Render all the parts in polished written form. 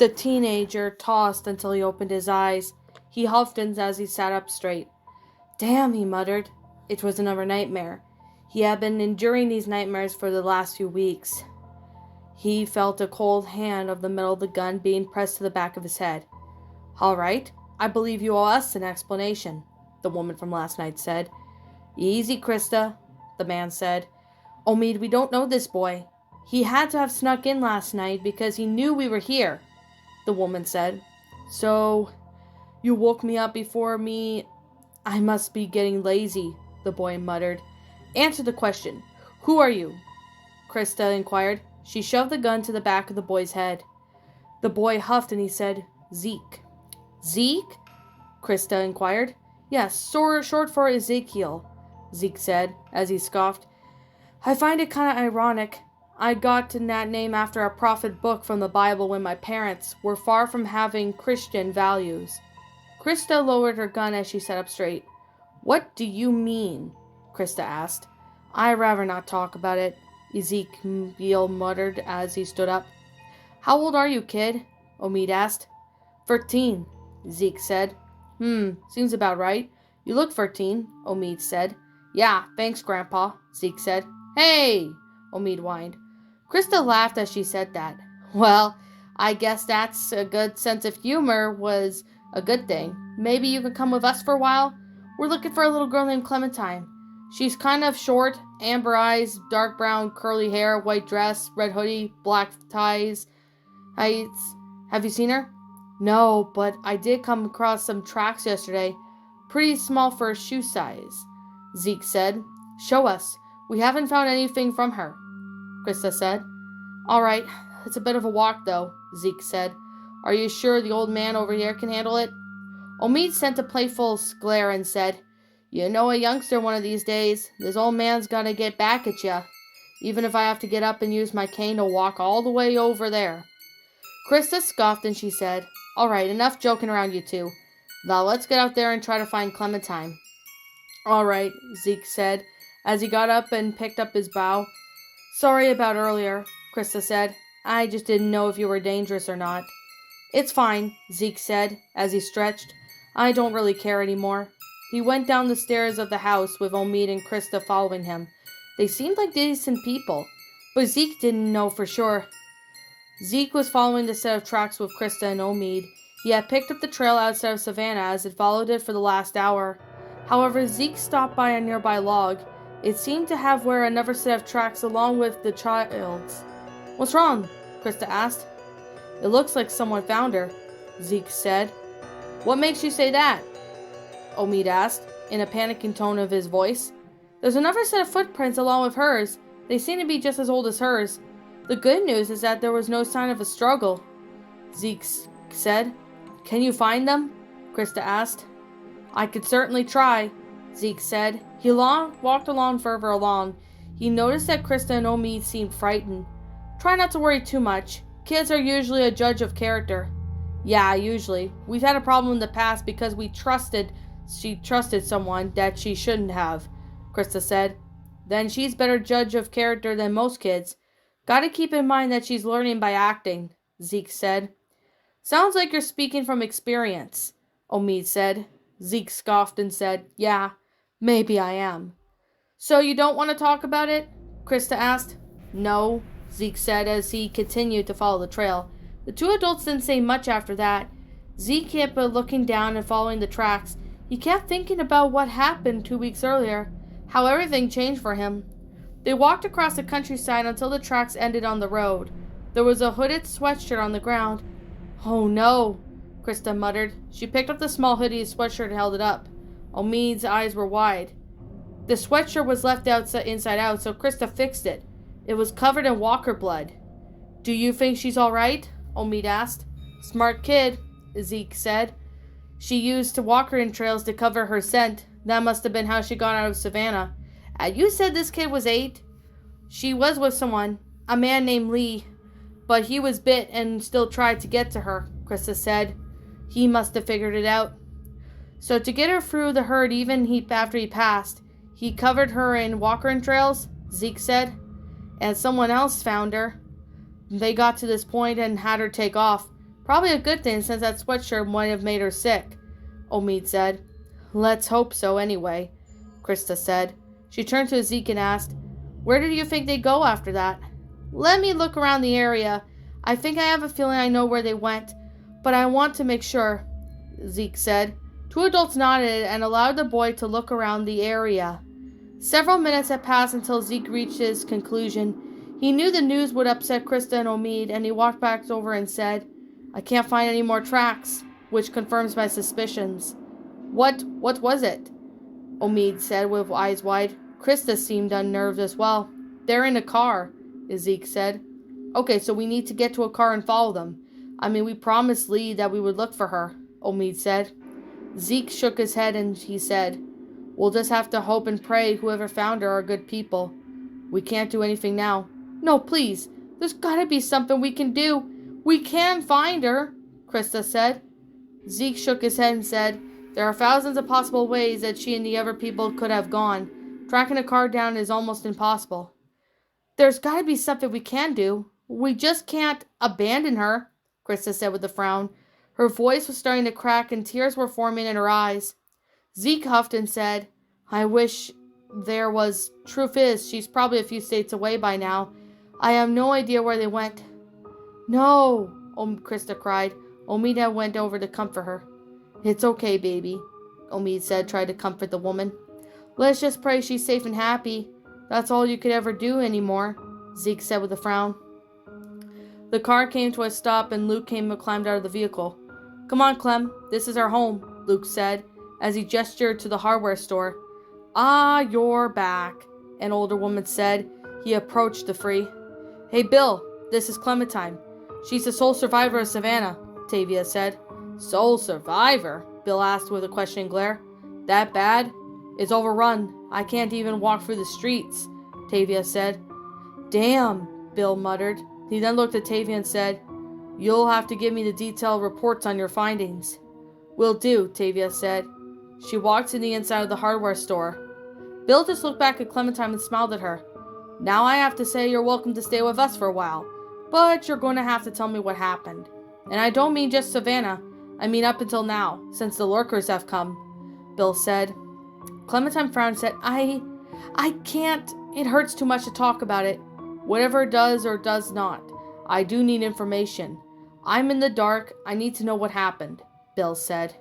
The teenager tossed until he opened his eyes. He huffed as he sat up straight. Damn, he muttered. It was another nightmare. He had been enduring these nightmares for the last few weeks. He felt a cold hand of the metal of the gun being pressed to the back of his head. All right, I believe you owe us an explanation, the woman from last night said. Easy, Krista, the man said. Omid, we don't know this boy. He had to have snuck in last night because he knew we were here, the woman said. So, you woke me up before me. I must be getting lazy, the boy muttered. Answer the question. Who are you? Krista inquired. She shoved the gun to the back of the boy's head. The boy huffed and he said, Zeke. Zeke? Krista inquired. Yes, short for Ezekiel, Zeke said, as he scoffed. I find it kind of ironic. I got that name after a prophet book from the Bible when my parents were far from having Christian values. Krista lowered her gun as she sat up straight. What do you mean? Krista asked. I'd rather not talk about it, Ezekiel muttered as he stood up. How old are you, kid? Omid asked. 13, Zeke said. Seems about right. You look 13, Omid said. Yeah, thanks, Grandpa, Zeke said. Hey, Omid whined. Krista laughed as she said that. Well, I guess that's a good sense of humor was a good thing. Maybe you could come with us for a while? We're looking for a little girl named Clementine. She's kind of short, amber eyes, dark brown curly hair, white dress, red hoodie, black ties. Have you seen her? No, but I did come across some tracks yesterday. Pretty small for a shoe size, Zeke said. Show us. We haven't found anything from her, Krista said. All right, it's a bit of a walk, though, Zeke said. Are you sure the old man over here can handle it? Omid sent a playful glare and said, You know a youngster one of these days. This old man's gonna get back at ya, even if I have to get up and use my cane to walk all the way over there. Krista scoffed and she said, All right, enough joking around, you two. Now let's get out there and try to find Clementine. All right, Zeke said, as he got up and picked up his bow. Sorry about earlier, Krista said. I just didn't know if you were dangerous or not. It's fine, Zeke said, as he stretched. I don't really care anymore. He went down the stairs of the house with Omid and Krista following him. They seemed like decent people, but Zeke didn't know for sure. Zeke was following the set of tracks with Krista and Omid. He had picked up the trail outside of Savannah as it followed it for the last hour. However, Zeke stopped by a nearby log. It seemed to have where another set of tracks along with the child's. What's wrong? Krista asked. It looks like someone found her, Zeke said. What makes you say that? Omid asked, in a panicking tone of his voice. There's another set of footprints along with hers. They seem to be just as old as hers. The good news is that there was no sign of a struggle, Zeke said. Can you find them? Krista asked. I could certainly try, Zeke said. He walked along further along. He noticed that Krista and Omid seemed frightened. Try not to worry too much. Kids are usually a judge of character. Yeah, usually. We've had a problem in the past because she trusted someone that she shouldn't have, Krista said. Then she's better judge of character than most kids. Gotta keep in mind that she's learning by acting, Zeke said. Sounds like you're speaking from experience, Omid said. Zeke scoffed and said, Yeah, maybe I am. So you don't want to talk about it? Krista asked. No, Zeke said as he continued to follow the trail. The two adults didn't say much after that. Zeke kept looking down and following the tracks. He kept thinking about what happened 2 weeks earlier, how everything changed for him. They walked across the countryside until the tracks ended on the road. There was a hooded sweatshirt on the ground. Oh no, Krista muttered. She picked up the small hoodie sweatshirt and held it up. Omid's eyes were wide. The sweatshirt was left inside out, so Krista fixed it. It was covered in walker blood. Do you think she's all right? Omid asked. Smart kid, Zeke said. She used walker trails to cover her scent. That must have been how she got out of Savannah. You said this kid was 8? She was with someone, a man named Lee, but he was bit and still tried to get to her, Krista said. He must have figured it out. So to get her through the herd even after he passed, he covered her in walker trails, Zeke said, and someone else found her. They got to this point and had her take off. Probably a good thing since that sweatshirt might have made her sick, Omid said. Let's hope so anyway, Krista said. She turned to Zeke and asked, Where did you think they'd go after that? Let me look around the area. I think I have a feeling I know where they went, but I want to make sure, Zeke said. Two adults nodded and allowed the boy to look around the area. Several minutes had passed until Zeke reached his conclusion. He knew the news would upset Krista and Omid, and he walked back over and said, I can't find any more tracks, which confirms my suspicions. What was it? Omid said with eyes wide. Krista seemed unnerved as well. They're in a car, Zeke said. Okay, so we need to get to a car and follow them. I mean, we promised Lee that we would look for her, Omid said. Zeke shook his head and he said, We'll just have to hope and pray whoever found her are good people. We can't do anything now. No, please. There's gotta be something we can do. We can find her, Krista said. Zeke shook his head and said, There are thousands of possible ways that she and the other people could have gone. Tracking a car down is almost impossible. There's gotta be something we can do. We just can't abandon her, Krista said with a frown. Her voice was starting to crack and tears were forming in her eyes. Zeke huffed and said, I wish there was. Truth is, she's probably a few states away by now. I have no idea where they went. No, Krista cried. Omid went over to comfort her. It's okay, baby, Omid said, trying to comfort the woman. Let's just pray she's safe and happy. That's all you could ever do anymore, Zeke said with a frown. The car came to a stop and Luke climbed out of the vehicle. Come on, Clem, this is our home, Luke said, as he gestured to the hardware store. Ah, you're back, an older woman said. He approached the three. Hey, Bill, this is Clementine. She's the sole survivor of Savannah, Tavia said. Sole survivor? Bill asked with a questioning glare. That bad? It's overrun. I can't even walk through the streets, Tavia said. Damn, Bill muttered. He then looked at Tavia and said, You'll have to give me the detailed reports on your findings. Will do, Tavia said. She walked to the inside of the hardware store. Bill just looked back at Clementine and smiled at her. Now I have to say you're welcome to stay with us for a while, but you're going to have to tell me what happened. And I don't mean just Savannah. I mean up until now, since the lurkers have come, Bill said. Clementine frowned and said, I can't. It hurts too much to talk about it. Whatever it does or does not, I do need information. I'm in the dark. I need to know what happened, Bill said.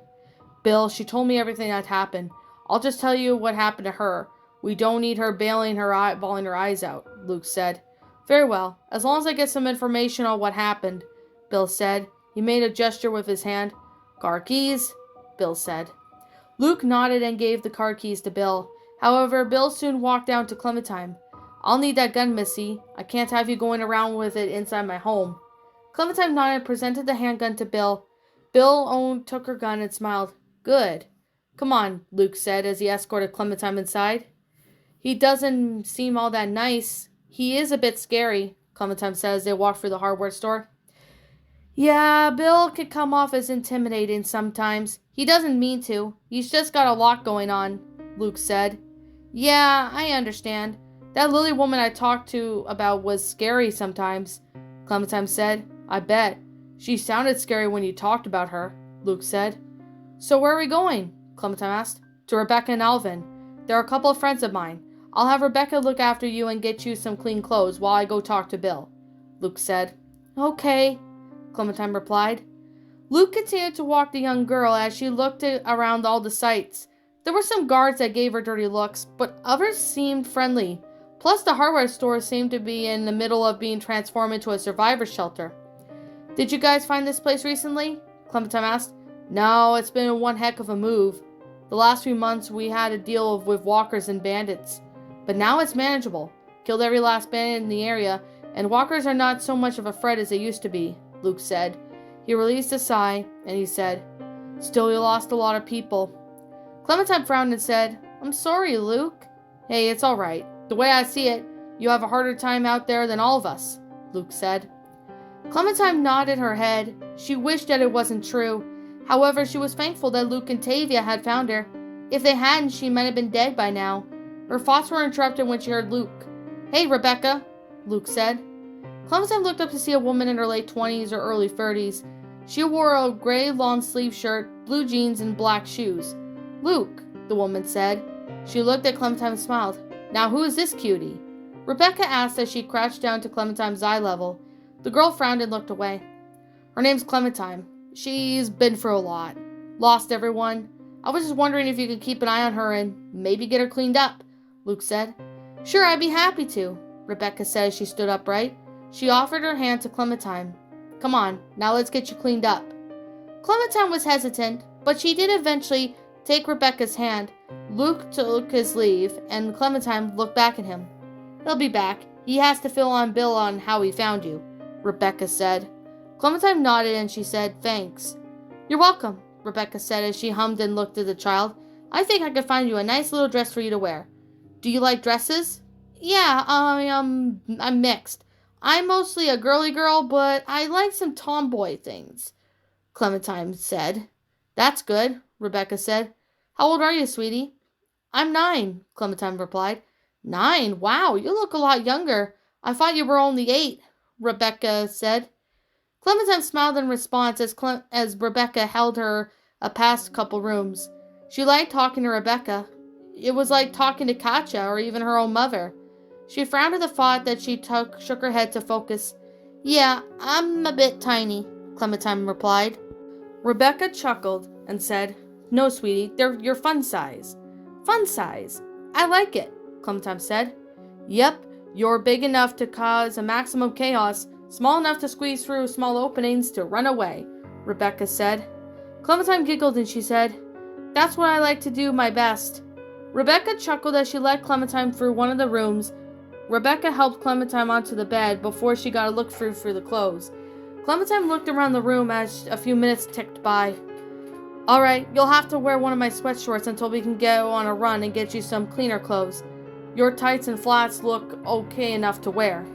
Bill, she told me everything that happened. I'll just tell you what happened to her. We don't need her bawling her eyes out, Luke said. Very well, as long as I get some information on what happened, Bill said. He made a gesture with his hand. Car keys, Bill said. Luke nodded and gave the car keys to Bill. However, Bill soon walked down to Clementine. I'll need that gun, Missy. I can't have you going around with it inside my home. Clementine nodded and presented the handgun to Bill. Bill took her gun and smiled. Good. Come on, Luke said as he escorted Clementine inside. He doesn't seem all that nice. He is a bit scary, Clementine said as they walked through the hardware store. Yeah, Bill can come off as intimidating sometimes. He doesn't mean to. He's just got a lot going on, Luke said. Yeah, I understand. That Lily woman I talked to about was scary sometimes, Clementine said. I bet. She sounded scary when you talked about her, Luke said. So where are we going? Clementine asked. To Rebecca and Alvin. They're a couple of friends of mine. I'll have Rebecca look after you and get you some clean clothes while I go talk to Bill, Luke said. Okay, Clementine replied. Luke continued to walk the young girl as she looked around all the sights. There were some guards that gave her dirty looks, but others seemed friendly. Plus, the hardware store seemed to be in the middle of being transformed into a survivor shelter. Did you guys find this place recently? Clementine asked. No, it's been one heck of a move. The last few months we had to deal with walkers and bandits. But now it's manageable. Killed every last bandit in the area, and walkers are not so much of a threat as they used to be, Luke said. He released a sigh, and he said, Still, you lost a lot of people. Clementine frowned and said, I'm sorry, Luke. Hey, it's all right. The way I see it, you have a harder time out there than all of us, Luke said. Clementine nodded her head. She wished that it wasn't true. However, she was thankful that Luke and Tavia had found her. If they hadn't, she might have been dead by now. Her thoughts were interrupted when she heard Luke. Hey, Rebecca, Luke said. Clementine looked up to see a woman in her late 20s or early 30s. She wore a gray long-sleeve shirt, blue jeans, and black shoes. "Luke," the woman said. She looked at Clementine and smiled. "Now who is this cutie?" Rebecca asked as she crouched down to Clementine's eye level. The girl frowned and looked away. "Her name's Clementine. She's been through a lot. Lost everyone. I was just wondering if you could keep an eye on her and maybe get her cleaned up," Luke said. "Sure, I'd be happy to," Rebecca said as she stood upright. She offered her hand to Clementine. "Come on, now let's get you cleaned up." Clementine was hesitant, but she did eventually take Rebecca's hand. Luke took his leave, and Clementine looked back at him. "He'll be back. He has to fill on Bill on how he found you," Rebecca said. Clementine nodded and she said, "Thanks." "You're welcome," Rebecca said as she hummed and looked at the child. "I think I could find you a nice little dress for you to wear." "Do you like dresses?" "Yeah, I'm mixed. I'm mostly a girly girl, but I like some tomboy things," Clementine said. "That's good," Rebecca said. "How old are you, sweetie?" "I'm 9, Clementine replied. "9? Wow, you look a lot younger. I thought you were only 8, Rebecca said. Clementine smiled in response as Rebecca held her past a couple rooms. She liked talking to Rebecca. It was like talking to Katja or even her own mother. She frowned at the thought that she shook her head to focus. "Yeah, I'm a bit tiny," Clementine replied. Rebecca chuckled and said, "No, sweetie, they're your fun size." "Fun size? I like it," Clementine said. "Yep, you're big enough to cause a maximum chaos, small enough to squeeze through small openings to run away," Rebecca said. Clementine giggled and she said, "That's what I like to do my best." Rebecca chuckled as she led Clementine through one of the rooms. Rebecca helped Clementine onto the bed before she got a look through for the clothes. Clementine looked around the room as a few minutes ticked by. "All right, you'll have to wear one of my sweatshorts until we can go on a run and get you some cleaner clothes. Your tights and flats look okay enough to wear,"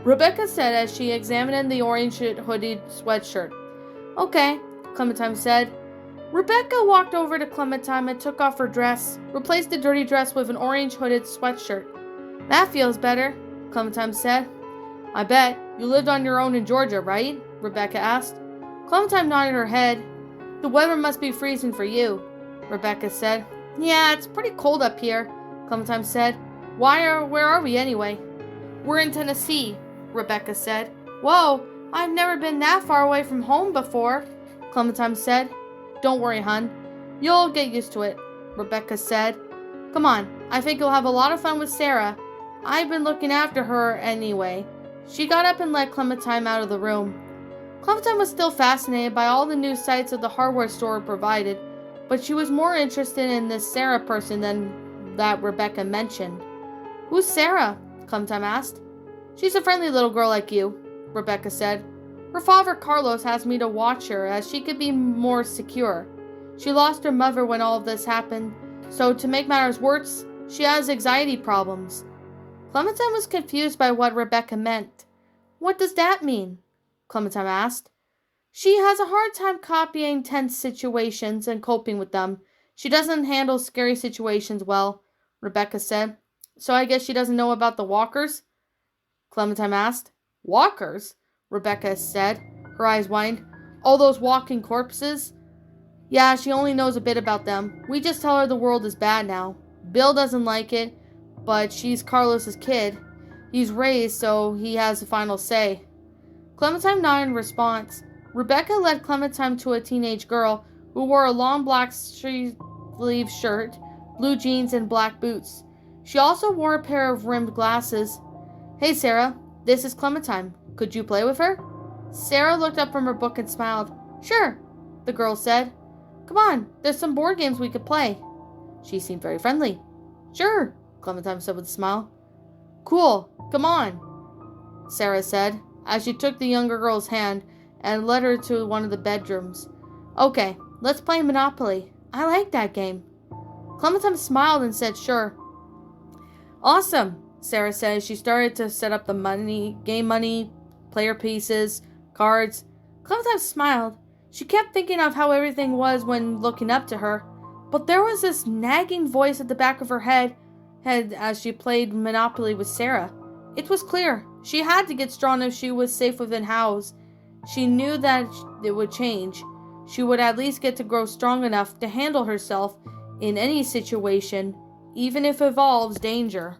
Rebecca said as she examined the orange hooded sweatshirt. "Okay," Clementine said. Rebecca walked over to Clementine and took off her dress, replaced the dirty dress with an orange hooded sweatshirt. "That feels better," Clementine said. "I bet. You lived on your own in Georgia, right?" Rebecca asked. Clementine nodded her head. "The weather must be freezing for you," Rebecca said. "Yeah, it's pretty cold up here," Clementine said. Where are we anyway?" "We're in Tennessee," Rebecca said. "Whoa, I've never been that far away from home before," Clementine said. "Don't worry, hon. You'll get used to it," Rebecca said. "Come on, I think you'll have a lot of fun with Sarah. I've been looking after her anyway." She got up and led Clementine out of the room. Clementine was still fascinated by all the new sights that the hardware store provided, but she was more interested in this Sarah person than that Rebecca mentioned. "Who's Sarah?" Clementine asked. "She's a friendly little girl like you," Rebecca said. "Her father Carlos has me to watch her as she could be more secure. She lost her mother when all of this happened, so to make matters worse, she has anxiety problems." Clementine was confused by what Rebecca meant. "What does that mean?" Clementine asked. "She has a hard time copying tense situations and coping with them. She doesn't handle scary situations well," Rebecca said. "So I guess she doesn't know about the walkers?" Clementine asked. "Walkers?" Rebecca said, her eyes wide. "All those walking corpses?" "Yeah, she only knows a bit about them. We just tell her the world is bad now. Bill doesn't like it, but she's Carlos's kid. He's raised, so he has the final say." Clementine nodded in response. Rebecca led Clementine to a teenage girl who wore a long black sleeve shirt, blue jeans, and black boots. She also wore a pair of rimmed glasses. "Hey, Sarah, this is Clementine. Could you play with her?" Sarah looked up from her book and smiled. "Sure," the girl said. "Come on, there's some board games we could play." She seemed very friendly. "Sure," Clementine said with a smile. "Cool, come on," Sarah said, as she took the younger girl's hand and led her to one of the bedrooms. "Okay, let's play Monopoly. I like that game." Clementine smiled and said sure. "Awesome," Sarah said as she started to set up the game money, player pieces, cards. Clementine smiled. She kept thinking of how everything was when looking up to her, but there was this nagging voice at the back of her head as she played Monopoly with Sarah. It was clear. She had to get strong if she was safe within house, She knew that it would change. She would at least get to grow strong enough to handle herself in any situation, even if it involves danger.